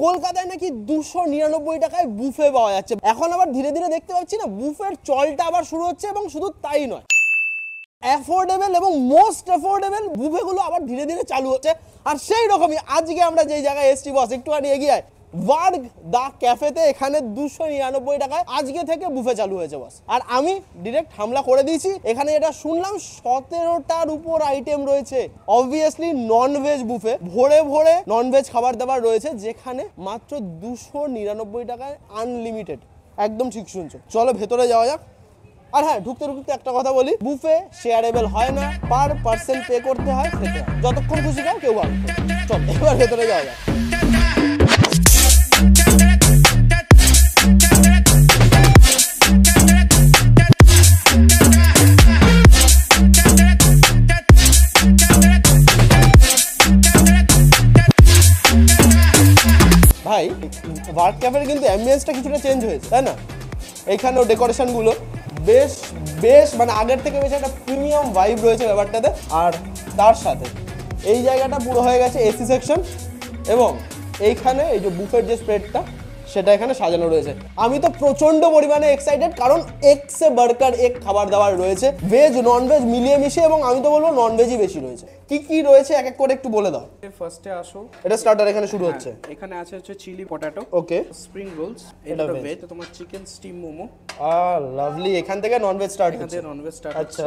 কলকাতায় নাকি 299 টাকায় বুফে পাওয়া যাচ্ছে। এখন আবার ধীরে ধীরে দেখতে পাচ্ছি না বুফের চলটা আবার শুরু হচ্ছে, এবং শুধু তাই নয়, অ্যাফোর্ডেবল এবং মোস্ট অ্যাফোর্ডেবল বুফেগুলো আবার ধীরে ধীরে চালু হচ্ছে। আর সেই রকমই আজকে আমরা যেই জায়গায় এসছি বস, একটুখানি এগিয়ে আয়, ভার্গ দা ক্যাফেতে এখানে 299 টাকায় আজকে থেকে বুফে চালু হয়েছে বস। আর আমি ডিরেক্ট হামলা করে দিয়েছি। এখানে এটা শুনলাম 17টার উপর আইটেম রয়েছে, অবভিয়াসলি নন ভেজ বুফে, ভোরে ভোরে নন ভেজ খাবার দাবার রয়েছে, যেখানে মাত্র 299 টাকায় আনলিমিটেড। একদম ঠিক শুনছো, চলো ভেতরে যাওয়া যাক। আর হ্যাঁ, ঢুকতে ঢুকতে একটা কথা বলি, বুফে শেয়ারেবল হয় না, পার পার্সন পে করতে হয়, খেতে হয়, যতক্ষণ খুশি খাও, কেউ ভালো। চল এবার ভেতরে যাওয়া যাক। ভাই ভার্গ ক্যাফের কিন্তু অ্যাম্বিয়েন্সটা কিছুটা চেঞ্জ হয়েছে, তাই না? এইখানেও ডেকোরেশনগুলো বেশ বেশ মানে আগের থেকে বেশ একটা প্রিমিয়াম ভাইব রয়েছে ব্যাপারটাতে। আর তার সাথে এই জায়গাটা পুরো হয়ে গেছে এসি সেকশন, এবং এইখানে এই যে বুফের যে স্প্রেডটা সেটা এখানে সাজানো রয়েছে। আমি তো প্রচন্ড পরিমাণে এক্সাইটেড, কারণ এক্সে বার্গার এক খাবার দাবার রয়েছে, ভেজ নন ভেজ মিলিয়ে মিশিয়ে, এবং আমি তো বলবো নন ভেজই বেশি রয়েছে। কি কি রয়েছে এক এক করে একটু বলে দাও। ফার্স্টে আসো, এটা স্টার্টার এখানে শুরু হচ্ছে। এখানে আছে হচ্ছে চিলি পটেটো, ওকে, স্প্রিং রোলস, এটা ভেজ, তোমার চিকেন স্টিম মোমো। লাভলি, এখান থেকে নন ভেজ স্টার্ট হচ্ছে। এখানে নন ভেজ স্টার্ট হচ্ছে।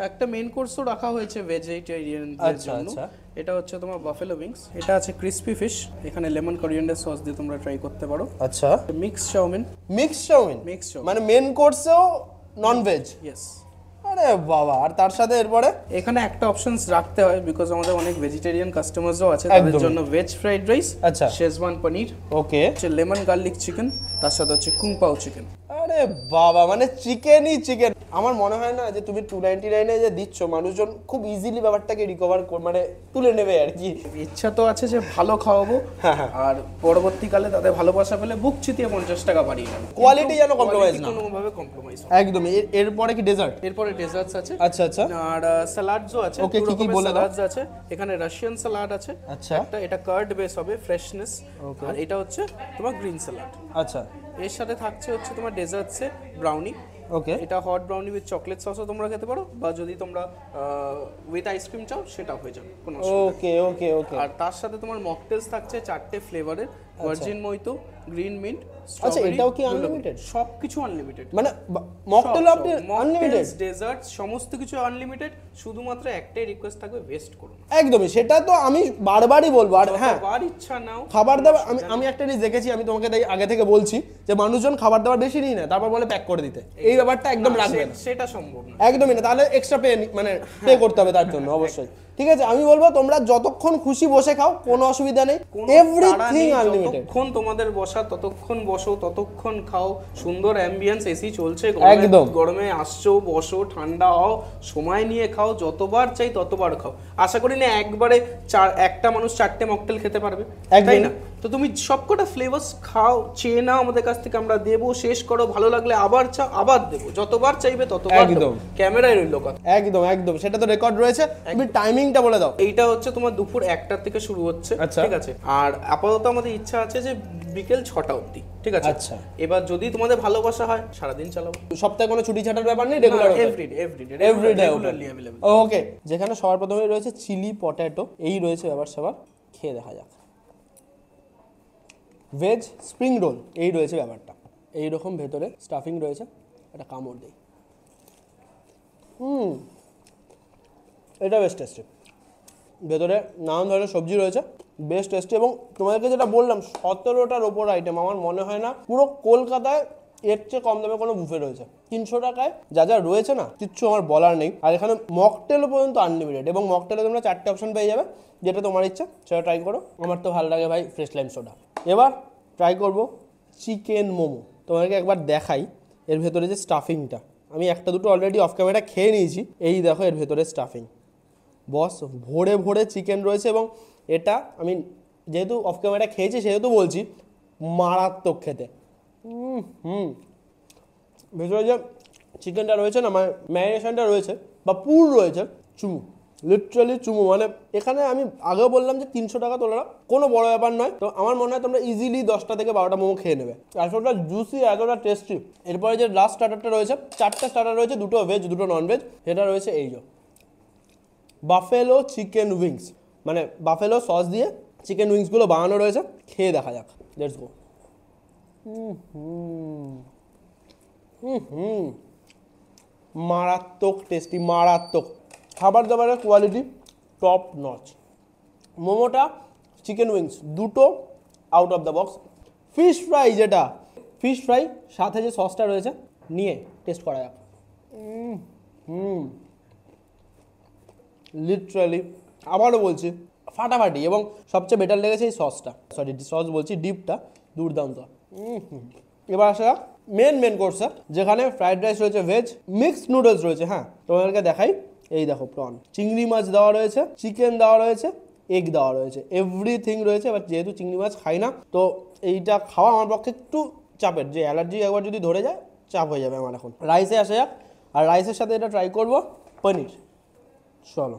একটা মেইন কোর্সও রাখা হয়েছে ভেজিটেরিয়ানদের জন্য। এটা হচ্ছে তোমার বাফেলো উইংস, এটা আছে ক্রিসপি ফিশ, এখানে লেমন কোরিয়ান্ডার সস দিয়ে তোমরা ট্রাই করতে পারো। আচ্ছা, মিক্স চাউমিন। মিক্স চাউমিন মানে মেন কোর্সেও নন ভেজ? ইয়েস। আরে বাবা, আর তার সাথে এরপরে এখানে একটা অপশনস রাখতে হয়, বিকজ আমাদের অনেক ভেজিটেরিয়ান কাস্টমারসও আছে, তাদের জন্য ভেজ ফ্রাইড রাইস, আচ্ছা, শেজওয়ান পনির, ওকে, হচ্ছে লেমন গার্লিক চিকেন, তার সাথে হচ্ছে কুং পাও চিকেন। আরে বাবা, মানে চিকেনই চিকেন। আমার মনে হয় না যে তুমি 299 এ যে দিচ্ছ, মানুষজন খুব ইজিলি ব্যাপারটাকে রিকভার মানে তুলে নেবে আর কি। ইচ্ছা তো আছে যে ভালো খাওয়াবো, আর পরবর্তীকালে তাদের ভালোবাসা পেলে বুক চিতিয়ে 50 টাকা বাড়িয়ে নেব, কোয়ালিটি যেন কম্প্রোমাইজ না, কোনোভাবে কম্প্রোমাইজ। একদম। এরপরে কি ডেজার্ট? এরপরে ডেজার্টস আছে। আচ্ছা আচ্ছা, আর স্যালাডসও আছে। ওকে, কি কি বলে দাও। স্যালাডস আছে এখানে, রাশিয়ান স্যালাড আছে, আচ্ছা, এটা কার্ড বেস হবে, ফ্রেশনেস, আর এটা হচ্ছে তোমার গ্রিন স্যালাড। আচ্ছা, এর সাথে থাকছে হচ্ছে তোমার ডেজার্টসে ব্রাউনি, ওকে, এটা হট ব্রাউনি উইথ চকলেট সসও তোমরা খেতে পারো, বা যদি তোমরা উইথ আইসক্রিম চাও সেটাও হয়ে যাবে, কোনো অসুবিধা নেই। ওকে ওকে ওকে। আর তার সাথে তোমার মকটেলস থাকছে 4টে ফ্লেভারের, ভার্জিন মইতো, গ্রিন মিন্ট, আচ্ছা, এটাও কি আনলিমিটেড? সবকিছু আনলিমিটেড, মানে মকটেল আপনি আনলিমিটেড, ডেজার্টস সমস্ত কিছু আনলিমিটেড, শুধুমাত্র একটাই রিকোয়েস্ট থাকবে, ওয়েস্ট করুন না। একদমই, সেটা তো আমি বারবারই বলবো। আর হ্যাঁ, বার ইচ্ছা নাও খাবার দাবার, আমি একটা জিনিস দেখেছি, আমি তোমাকে তাই আগে থেকে বলছি যে মানুষজন খাবার দাবার বেশি নিয়ে নেয়, তারপর বলে প্যাক করে দিতে। এই ব্যাপারটা একদম রাখবে না, সেটা সম্ভব না, একদমই না। তাহলে এক্সট্রা মানে পে করতে হবে তার জন্য, অবশ্যই। ঠিক আছে, আমি বলবো তোমরা যতক্ষণ খুশি বসে খাও, কোনো অসুবিধা নেই, এভরিথিং আনলিমিটেড। যতক্ষণ তোমাদের বসা ততক্ষণ বসো, ততক্ষণ খাও, সুন্দর অ্যাম্বিয়েন্স, এসি চলছে, একদম গরমে আসছো, বসো, ঠান্ডা হও, সময় নিয়ে খাও, যতবার চাই ততবার খাও। আশা করি না একবারে একটা মানুষ 4টে মকটেল খেতে পারবে, তাই না? তো তুমি সবকটা ফ্লেভারস খাও, চেয়ে নাও আমাদের কাছ থেকে, আমরা দেবো, শেষ করো, ভালো লাগলে আবার চাও, আবার দেবো, যতবার চাইবে ততবার। একদম, ক্যামেরায় রইল কথা। একদম একদম, সেটা তো রেকর্ড রয়েছে। তুমি টাইমিংটা বলে দাও। এইটা হচ্ছে তোমার দুপুর 1টা থেকে শুরু হচ্ছে, ঠিক আছে? আর আপাতত আমাদের ইচ্ছা আছে যে বিকেল 6টা অবধি, ঠিক আছে? আচ্ছা, এবার যদি তোমাদের ভালোবাসা হয় সারাদিন চালাবো, সপ্তাহে কোনো ছুটি ছাটার ব্যাপার নেই, রেগুলার এভরিডে अवेलेबल। ওকে, যেখানে সবার প্রথমে রয়েছে চিলি পটেটো, এই রয়েছে ব্যাপার সবার, খেয়ে দেখা যাক। ভেজ স্প্রিং রোল, এই রয়েছে ব্যাপারটা, এইরকম ভেতরে স্টাফিং রয়েছে, একটা কামড় দেই। এটা বেশ টেস্টি, ভেতরে নানান ধরনের সবজি রয়েছে, বেশ টেস্টি। এবং তোমাদেরকে যেটা বললাম, 17টার ওপর আইটেম, আমার মনে হয় না পুরো কলকাতায় এর চেয়ে কম দামে কোনো বুফে রয়েছে। 300 টাকায় যা যা রয়েছে না, কিচ্ছু আমার বলার নেই। আর এখানে মকটেলও পর্যন্ত আনলিমিটেড, এবং মকটেলে তোমরা 4টে অপশন পেয়ে যাবে, যেটা তোমার ইচ্ছা সেটা ট্রাই করো। আমার তো ভালো লাগে ভাই ফ্রেশ লাইম সোডা। এবার ট্রাই করব চিকেন মোমো। তোমাদেরকে একবার দেখাই এর ভেতরে যে স্টাফিংটা, আমি একটা দুটো অলরেডি অফ ক্যামেরা খেয়ে নিয়েছি। এই দেখো এর ভেতরে স্টাফিং, বস ভরে ভরে চিকেন রয়েছে। এবং এটা আমি যেহেতু অফ ক্যামেরা খেয়েছি সেহেতু বলছি, মারাত্মক খেতে। ভেতরে যে চিকেনটা রয়েছে না, মানে ম্যারিনেশনটা রয়েছে বা পুর রয়েছে, চুমু লিটারালি চুমু। মানে এখানে আমি আগেও বললাম যে 300 টাকা তোলাটা কোনো বড় ব্যাপার নয়। তো আমার মনে হয় তোমরা ইজিলি 10টা থেকে 12টা মোমো খেয়ে নেবে। এতটা জুসি, এতটা টেস্টি। এরপরে যে লাস্ট স্টার্টারটা রয়েছে, 4টে স্টার্টার রয়েছে, 2টো ভেজ 2টো নন ভেজ। সেটা রয়েছে এই যে বাফেলো চিকেন উইংস, মানে বাফেলো সস দিয়ে চিকেন উইংসগুলো বানানো রয়েছে। খেয়ে দেখা যাক, লেটস গো। মারাত্মক টেস্টি, মারাত্মক। খাবার দাবারের কোয়ালিটি টপ নচ। মোমোটা, চিকেন উইংস দুটো out of the box. Fish fry, যেটা ফিশ ফ্রাই সাথে যে সসটা রয়েছে নিয়ে টেস্ট করা যাক। লিটারালি আবারও বলছি ফাটাফাটি। এবং সবচেয়ে বেটার লেগেছে এই সসটা, সরি সস বলছি, ডিপটা দুর্দান্ত। এবার আসা যাক মেন কোর্সে, যেখানে ফ্রাইড রাইস রয়েছে, ভেজ মিক্সড নুডলস রয়েছে। হ্যাঁ, তোমাদেরকে দেখাই, এই দেখো প্রন, চিংড়ি মাছ দেওয়া রয়েছে, চিকেন দেওয়া রয়েছে, এগ দেওয়া রয়েছে, এভরিথিং রয়েছে। এবার যেহেতু চিংড়ি মাছ খাই না, তো এইটা খাওয়া আমার পক্ষে একটু চাপের, যে অ্যালার্জি একবার যদি ধরে যায় চাপ হয়ে যাবে আমার। এখন রাইসে আসা যাক, আর রাইসের সাথে এটা ট্রাই করবো পনির। চলো।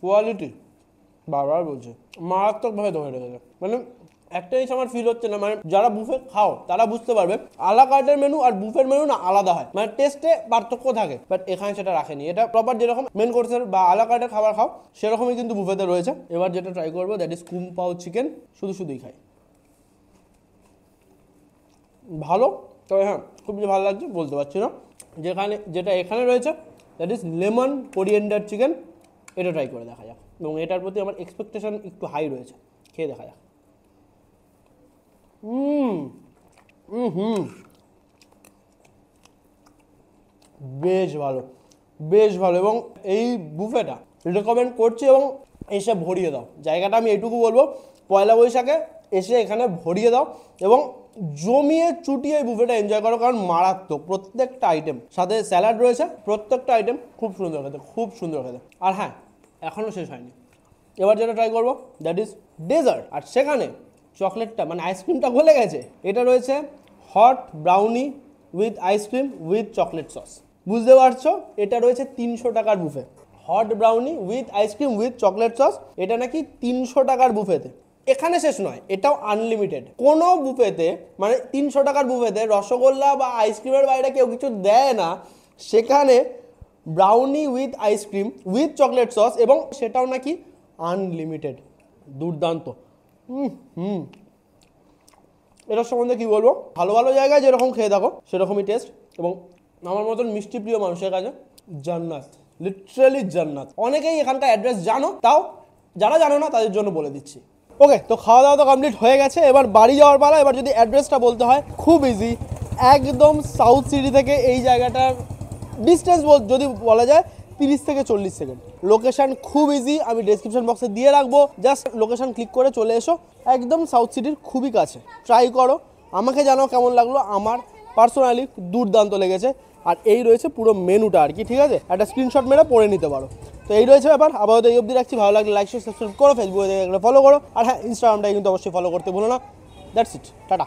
কোয়ালিটি বারবার বলছে, মারাত্মকভাবে ধরে রেখেছে। মানে একটা জিনিস আমার ফিল হচ্ছে না, মানে যারা বুফে খাও তারা বুঝতে পারবে আলা কার্টের মেনু আর বুফের মেনু না আলাদা হয়, মানে টেস্টে পার্থক্য থাকে। বাট এখানে সেটা রাখেনি। এটা প্রপার যেরকম মেন কোর্সের বা আলা কার্টের খাবার খাও সেরকমই কিন্তু বুফেতে রয়েছে। এবার যেটা ট্রাই করবো দ্যাট ইজ কুম পাও চিকেন। শুধুই খাই, ভালো। তবে হ্যাঁ, খুব যে ভালো লাগছে বলতে পারছি না। যেটা এখানে রয়েছে that is lemon coriander chicken. এটা ট্রাই করে দেখা যাক, এবং এটার প্রতি আমার এক্সপেকটেশন একটু হাই রয়েছে। খেয়ে দেখা যাক। বেশ ভালো, বেশ ভালো। এবং এই বুফেটা রেকমেন্ড করছি, এবং এসে ভরিয়ে দাও। জায়গাটা আমি এইটুকু বলবো, পয়লা বৈশাখে এসে এখানে ভরিয়ে দাও এবং জমিয়ে চুটিয়ে এই বুফেটা এনজয় করো, কারণ মারাত্মক প্রত্যেকটা আইটেম। সাথে স্যালাড রয়েছে, প্রত্যেকটা আইটেম খুব সুন্দর খেতে, খুব সুন্দর খেতে। আর হ্যাঁ, এখনও শেষ হয়নি। এবার যেটা ট্রাই করবো দ্যাট ইজ ডেজার্ট। আর সেখানে চকলেটটা, মানে আইসক্রিমটা গলে গেছে। এটা রয়েছে hot brownie with ice cream with chocolate sauce. বুঝতে পারছো, এটা রয়েছে 300 টাকার buffet. Hot brownie with ice cream with chocolate sauce, এটা নাকি 300 টাকার বুফেতে। এখানে শেষ নয়, এটাও আনলিমিটেড। কোনো বুফেতে, মানে 300 টাকার বুফেতে রসগোল্লা বা আইসক্রিমের বাইরে কেউ কিছু দেয় না। সেখানে brownie with ice cream with chocolate sauce, এবং সেটাও নাকি আনলিমিটেড। দুর্দান্ত। এটার সম্বন্ধে কি বলবো, ভালো ভালো জায়গায় যেরকম খেয়ে থাকো সেরকমই টেস্ট। এবং আমার মতন মিষ্টি প্রিয় মানুষের কাছে জান্নাত, লিটারালি জান্নাত। অনেকেই এখানকার অ্যাড্রেস জানো, তাও যারা জানো না তাদের জন্য বলে দিচ্ছি। ওকে, তো খাওয়া দাওয়া তো কমপ্লিট হয়ে গেছে, এবার বাড়ি যাওয়ার পালা। এবার যদি অ্যাড্রেসটা বলতে হয়, খুব ইজি। একদম সাউথ সিটি থেকে এই জায়গাটার ডিস্টেন্স যদি বলা যায় 30 থেকে 40 সেকেন্ড। লোকেশন খুব ইজি, আমি ডেসক্রিপশন বক্সে দিয়ে রাখবো। জাস্ট লোকেশন ক্লিক করে চলে এসো, একদম সাউথ সিটির খুবই কাছে। ট্রাই করো, আমাকে জানাও কেমন লাগলো। আমার পার্সোনালি দুর্দান্ত লেগেছে। আর এই রয়েছে পুরো মেনুটা আর কি, ঠিক আছে? একটা স্ক্রিনশট মেরে পড়ে নিতে পারো। তো এই রয়েছে ব্যাপার। আপাতত এই অবধি রাখছি। ভালো লাগলে লাইক শেয়ার সাবস্ক্রাইব করো, ফেসবুকে দেখে ফলো করো। আর হ্যাঁ, ইনস্টাগ্রামটাকে কিন্তু অবশ্যই ফলো করতে ভুলো না। That's it, tata.